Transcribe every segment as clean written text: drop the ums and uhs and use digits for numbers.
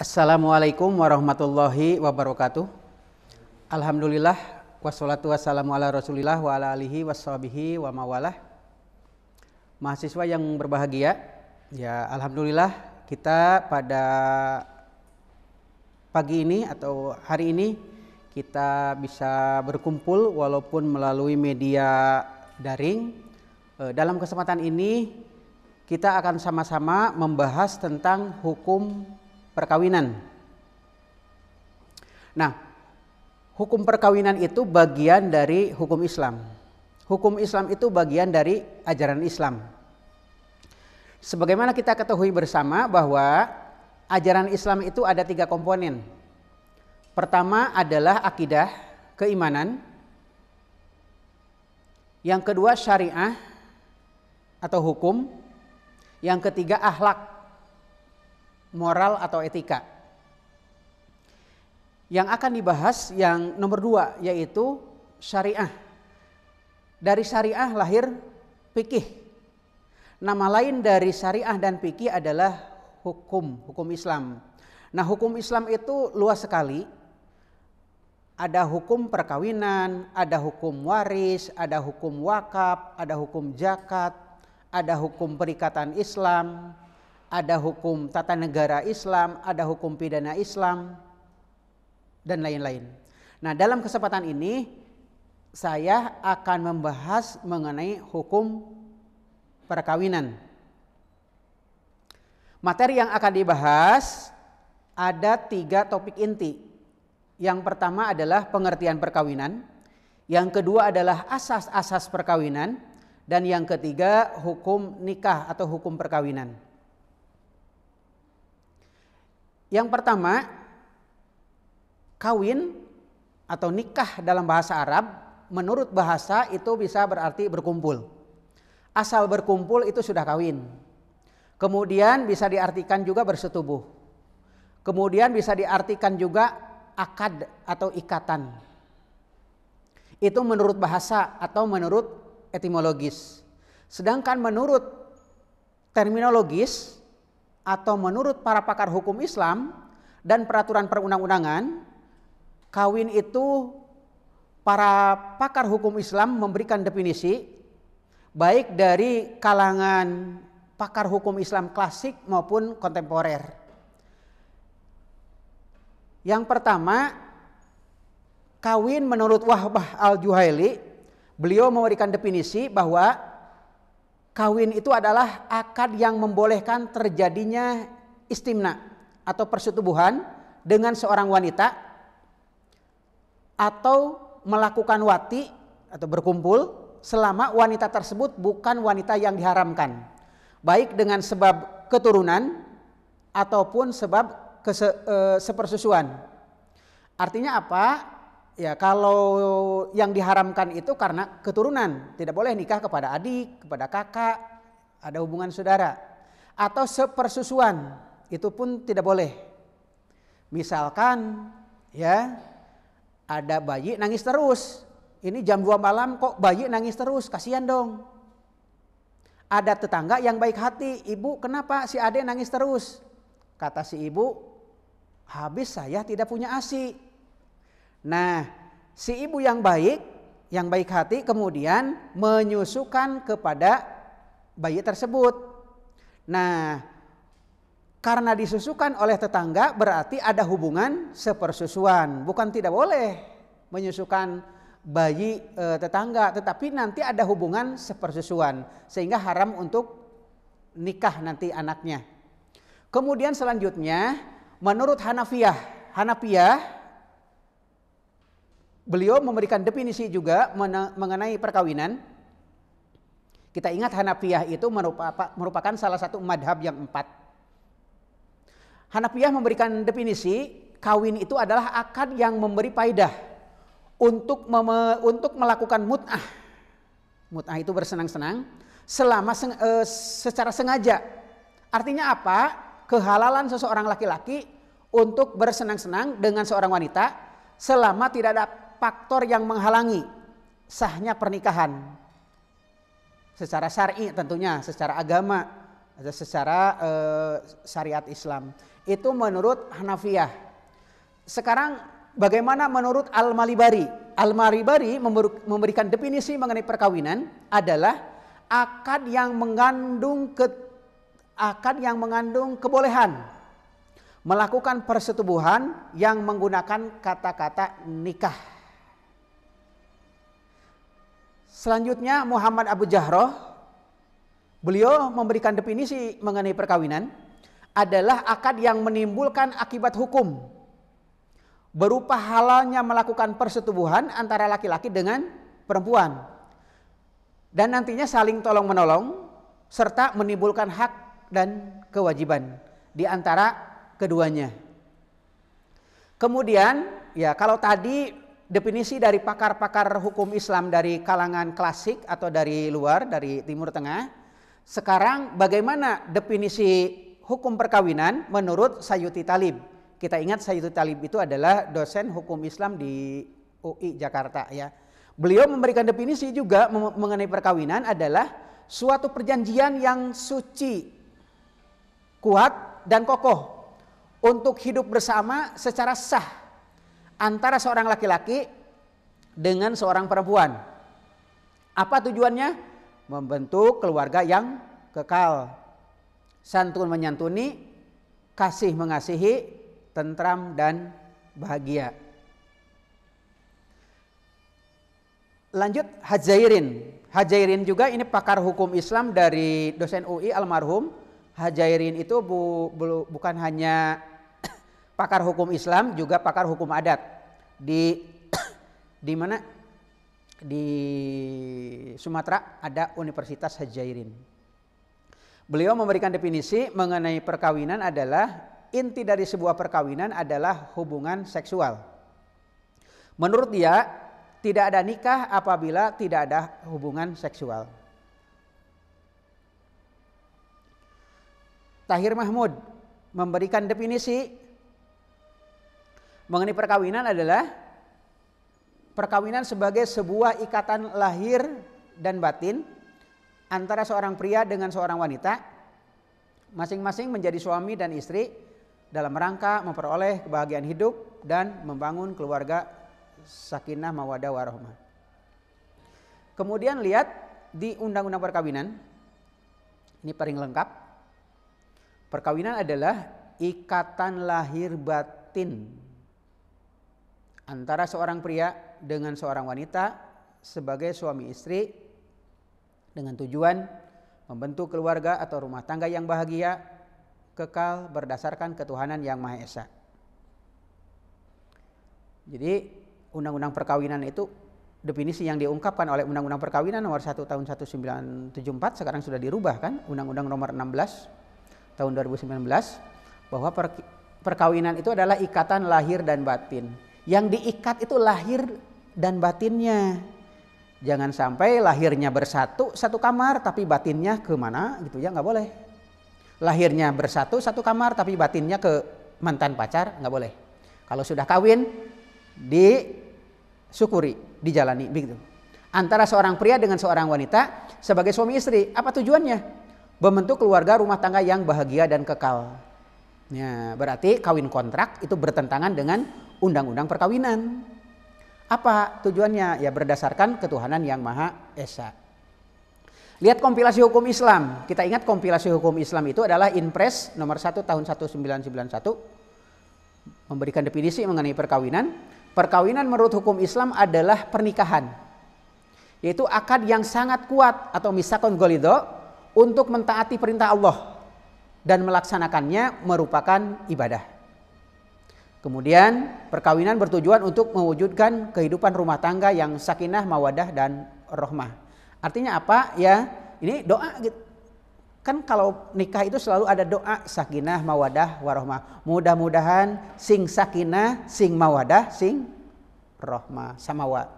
Assalamualaikum warahmatullahi wabarakatuh. Alhamdulillah wassalatu wassalamu ala rasulillah wa ala alihi washabihi wa mawalah. Mahasiswa yang berbahagia, ya alhamdulillah kita pada pagi ini atau hari ini kita bisa berkumpul walaupun melalui media daring. Dalam kesempatan ini kita akan sama-sama membahas tentang hukum perkawinan. Nah, hukum perkawinan itu bagian dari hukum Islam. Hukum Islam itu bagian dari ajaran Islam. Sebagaimana kita ketahui bersama bahwa ajaran Islam itu ada 3 komponen. Pertama adalah akidah, keimanan. Yang kedua syariah atau hukum. Yang ketiga akhlak, moral atau etika. Yang akan dibahas yang nomor 2 yaitu syariah. Dari syariah lahir fikih. Nama lain dari syariah dan fikih adalah hukum Islam. Nah, hukum Islam itu luas sekali. Ada hukum perkawinan, ada hukum waris, ada hukum wakaf, ada hukum zakat, ada hukum perikatan Islam, ada hukum tata negara Islam, ada hukum pidana Islam, dan lain-lain. Nah, dalam kesempatan ini saya akan membahas mengenai hukum perkawinan. Materi yang akan dibahas ada 3 topik inti. Yang pertama adalah pengertian perkawinan, yang kedua adalah asas-asas perkawinan, dan yang ketiga hukum nikah atau hukum perkawinan. Yang pertama, kawin atau nikah dalam bahasa Arab, menurut bahasa itu bisa berarti berkumpul. Asal berkumpul itu sudah kawin. Kemudian bisa diartikan juga bersetubuh. Kemudian bisa diartikan juga akad atau ikatan. Itu menurut bahasa atau menurut etimologis. Sedangkan menurut terminologis atau menurut para pakar hukum Islam dan peraturan perundang-undangan, kawin itu para pakar hukum Islam memberikan definisi baik dari kalangan pakar hukum Islam klasik maupun kontemporer. Yang pertama, kawin menurut Wahbah al-Juhaili, beliau memberikan definisi bahwa kawin itu adalah akad yang membolehkan terjadinya istimna atau persetubuhan dengan seorang wanita atau melakukan wati atau berkumpul selama wanita tersebut bukan wanita yang diharamkan, baik dengan sebab keturunan ataupun sebab sepersusuan. Artinya apa? Ya, kalau yang diharamkan itu karena keturunan, tidak boleh nikah kepada adik, kepada kakak, ada hubungan saudara, atau sepersusuan, itu pun tidak boleh. Misalkan ya, ada bayi nangis terus, ini jam 2 malam kok bayi nangis terus, kasihan dong. Ada tetangga yang baik hati, ibu kenapa si ade nangis terus? Kata si ibu, habis saya tidak punya ASI. Nah, si ibu yang baik hati kemudian menyusukan kepada bayi tersebut. Nah, karena disusukan oleh tetangga berarti ada hubungan sepersusuan. Bukan tidak boleh menyusukan bayi tetangga, tetapi nanti ada hubungan sepersusuan sehingga haram untuk nikah nanti anaknya. Kemudian selanjutnya menurut Hanafiyah, beliau memberikan definisi juga mengenai perkawinan. Kita ingat Hanafiyah itu merupakan salah satu madhab yang 4. Hanafiyah memberikan definisi kawin itu adalah akad yang memberi faidah untuk melakukan mut'ah. Mut'ah itu bersenang-senang selama secara sengaja. Artinya apa? Kehalalan seseorang laki-laki untuk bersenang-senang dengan seorang wanita selama tidak ada faktor yang menghalangi sahnya pernikahan. Secara syar'i tentunya, secara agama, secara syariat Islam. Itu menurut Hanafiyah. Sekarang bagaimana menurut Al-Malibari? Al-Malibari memberikan definisi mengenai perkawinan adalah akad yang mengandung kebolehan melakukan persetubuhan yang menggunakan kata-kata nikah. Selanjutnya Muhammad Abu Jahroh, beliau memberikan definisi mengenai perkawinan adalah akad yang menimbulkan akibat hukum berupa halalnya melakukan persetubuhan antara laki-laki dengan perempuan dan nantinya saling tolong menolong serta menimbulkan hak dan kewajiban di antara keduanya. Kemudian ya, kalau tadi definisi dari pakar-pakar hukum Islam dari kalangan klasik atau dari luar, dari Timur Tengah, sekarang bagaimana definisi hukum perkawinan menurut Sayyuti Talib? Kita ingat Sayyuti Talib itu adalah dosen hukum Islam di UI Jakarta ya. Beliau memberikan definisi juga mengenai perkawinan adalah suatu perjanjian yang suci, kuat dan kokoh untuk hidup bersama secara sah antara seorang laki-laki dengan seorang perempuan. Apa tujuannya? Membentuk keluarga yang kekal, santun menyantuni, kasih mengasihi, tentram dan bahagia. Lanjut Hajairin. Hajairin juga ini pakar hukum Islam dari dosen UI almarhum. Hajairin itu bukan hanya pakar hukum Islam, juga pakar hukum adat di mana? Di Sumatera ada Universitas Hajairin. Beliau memberikan definisi mengenai perkawinan adalah inti dari sebuah perkawinan adalah hubungan seksual. Menurut dia tidak ada nikah apabila tidak ada hubungan seksual. Tahir Mahmud memberikan definisi mengenai perkawinan adalah perkawinan sebagai sebuah ikatan lahir dan batin antara seorang pria dengan seorang wanita, masing-masing menjadi suami dan istri dalam rangka memperoleh kebahagiaan hidup dan membangun keluarga sakinah mawaddah warahmah. Kemudian lihat di Undang-Undang Perkawinan, ini paling lengkap. Perkawinan adalah ikatan lahir batin antara seorang pria dengan seorang wanita sebagai suami istri dengan tujuan membentuk keluarga atau rumah tangga yang bahagia, kekal berdasarkan ketuhanan yang Maha Esa. Jadi Undang-Undang Perkawinan itu definisi yang diungkapkan oleh Undang-Undang Perkawinan nomor 1 tahun 1974, sekarang sudah dirubah kan, Undang-Undang nomor 16 tahun 2019, bahwa perkawinan itu adalah ikatan lahir dan batin. Yang diikat itu lahir dan batinnya. Jangan sampai lahirnya bersatu satu kamar tapi batinnya ke mana gitu ya, nggak boleh. Lahirnya bersatu satu kamar tapi batinnya ke mantan pacar, nggak boleh. Kalau sudah kawin disyukuri, dijalani begitu. Antara seorang pria dengan seorang wanita sebagai suami istri, apa tujuannya? Membentuk keluarga rumah tangga yang bahagia dan kekal. Ya, berarti kawin kontrak itu bertentangan dengan Undang-Undang Perkawinan. Apa tujuannya? Ya berdasarkan ketuhanan yang Maha Esa. Lihat kompilasi hukum Islam. Kita ingat kompilasi hukum Islam itu adalah Inpres nomor 1 tahun 1991 memberikan definisi mengenai perkawinan. Perkawinan menurut hukum Islam adalah pernikahan, yaitu akad yang sangat kuat atau misakon golido untuk mentaati perintah Allah dan melaksanakannya merupakan ibadah. Kemudian perkawinan bertujuan untuk mewujudkan kehidupan rumah tangga yang sakinah, mawadah dan rahmah. Artinya apa? Ya, ini doa gitu. Kan kalau nikah itu selalu ada doa sakinah, mawadah, warahmah. Mudah-mudahan sing sakinah, sing mawadah, sing rahmah, samawa.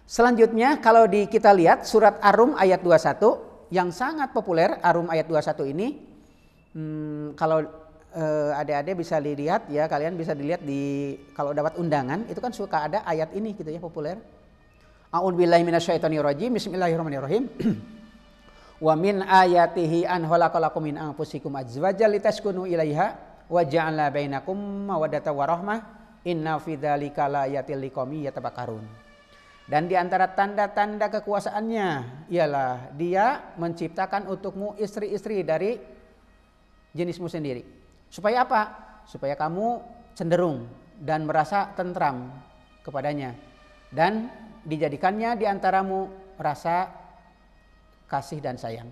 Selanjutnya kalau kita lihat surat Ar-Rum ayat 21 yang sangat populer, Ar-Rum ayat 21 ini kalau adik-adik bisa dilihat ya, kalian bisa dilihat di kalau dapat undangan itu kan suka ada ayat ini gitu ya, populer. A'udzubillahi minasyaitonirrajim. Bismillahirrahmanirrahim. Wa min ayatihi an khalaqalakum min anfusikum azwajan litaskunu ilaiha wa ja'ala bainakum mawaddatan wa rahmah inna fi dzalika laayatil liqaumi yatafakkarun. Dan di antara tanda-tanda kekuasaannya ialah dia menciptakan untukmu istri-istri dari jenismu sendiri. Supaya apa? Supaya kamu cenderung dan merasa tentram kepadanya. Dan dijadikannya di antaramu rasa kasih dan sayang.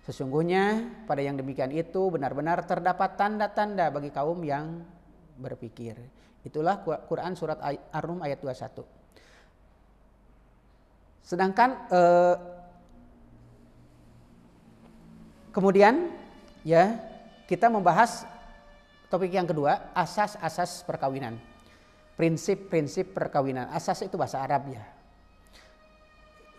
Sesungguhnya pada yang demikian itu benar-benar terdapat tanda-tanda bagi kaum yang berpikir. Itulah Quran surat Ar-Rum ayat 21. Sedangkan kemudian ya kita membahas topik yang kedua, asas-asas perkawinan. Prinsip-prinsip perkawinan. Asas itu bahasa Arab ya.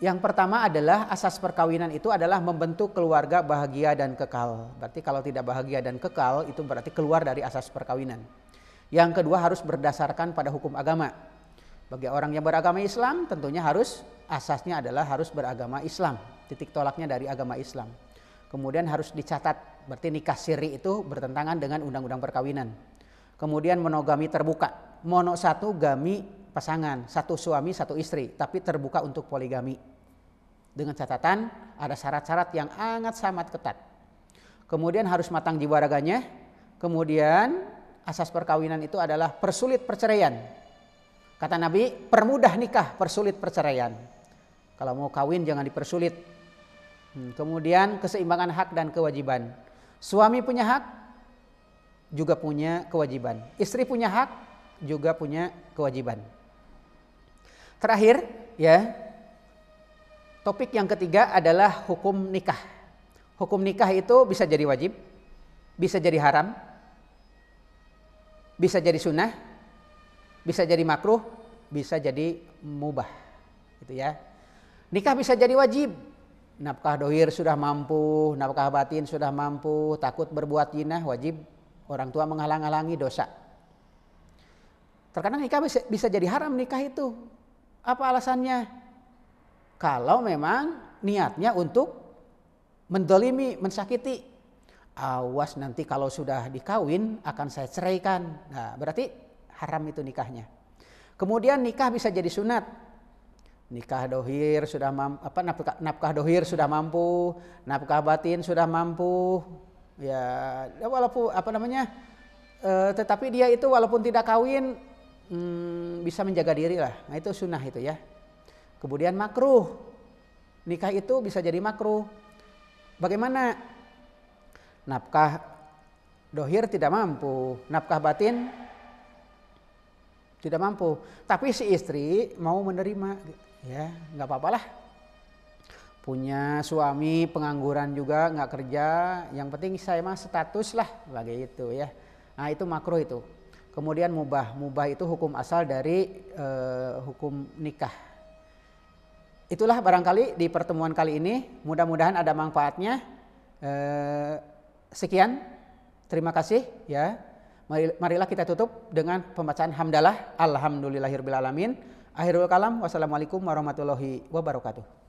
Yang pertama adalah asas perkawinan itu adalah membentuk keluarga bahagia dan kekal. Berarti kalau tidak bahagia dan kekal itu berarti keluar dari asas perkawinan. Yang kedua harus berdasarkan pada hukum agama. Bagi orang yang beragama Islam tentunya harus asasnya adalah harus beragama Islam. Titik tolaknya dari agama Islam. Kemudian harus dicatat, berarti nikah siri itu bertentangan dengan undang-undang perkawinan. Kemudian monogami terbuka, mono satu gami pasangan, satu suami satu istri, tapi terbuka untuk poligami. Dengan catatan ada syarat-syarat yang sangat ketat. Kemudian harus matang jiwa raganya. Kemudian asas perkawinan itu adalah persulit perceraian. Kata Nabi, permudah nikah, persulit perceraian. Kalau mau kawin jangan dipersulit. Kemudian keseimbangan hak dan kewajiban. Suami punya hak, juga punya kewajiban. Istri punya hak, juga punya kewajiban. Terakhir, ya, topik yang ketiga adalah hukum nikah. Hukum nikah itu bisa jadi wajib, bisa jadi haram, bisa jadi sunnah, bisa jadi makruh, bisa jadi mubah. Gitu ya. Nikah bisa jadi wajib. Nafkah dohir sudah mampu, nafkah batin sudah mampu, takut berbuat zina wajib, orang tua menghalang-halangi dosa. Terkadang nikah bisa jadi haram nikah itu. Apa alasannya? Kalau memang niatnya untuk mendolimi, mensakiti. Awas nanti kalau sudah dikawin akan saya ceraikan. Nah, berarti haram itu nikahnya. Kemudian nikah bisa jadi sunat. Nikah dohir sudah nafkah dohir sudah mampu, nafkah batin sudah mampu. Ya, walaupun tetapi dia itu walaupun tidak kawin bisa menjaga diri lah. Nah, itu sunnah itu ya. Kemudian makruh. Nikah itu bisa jadi makruh. Bagaimana? Nafkah dohir tidak mampu, nafkah batin tidak mampu, tapi si istri mau menerima, ya nggak apa-apalah. Punya suami pengangguran juga nggak kerja, yang penting saya mah status lah, begitu ya. Nah itu makruh itu. Kemudian mubah itu hukum asal dari hukum nikah. Itulah barangkali di pertemuan kali ini, mudah-mudahan ada manfaatnya. Sekian, terima kasih ya. Marilah kita tutup dengan pembacaan hamdalah. Alhamdulillahirabbil alamin. Akhirul kalam. Wassalamualaikum warahmatullahi wabarakatuh.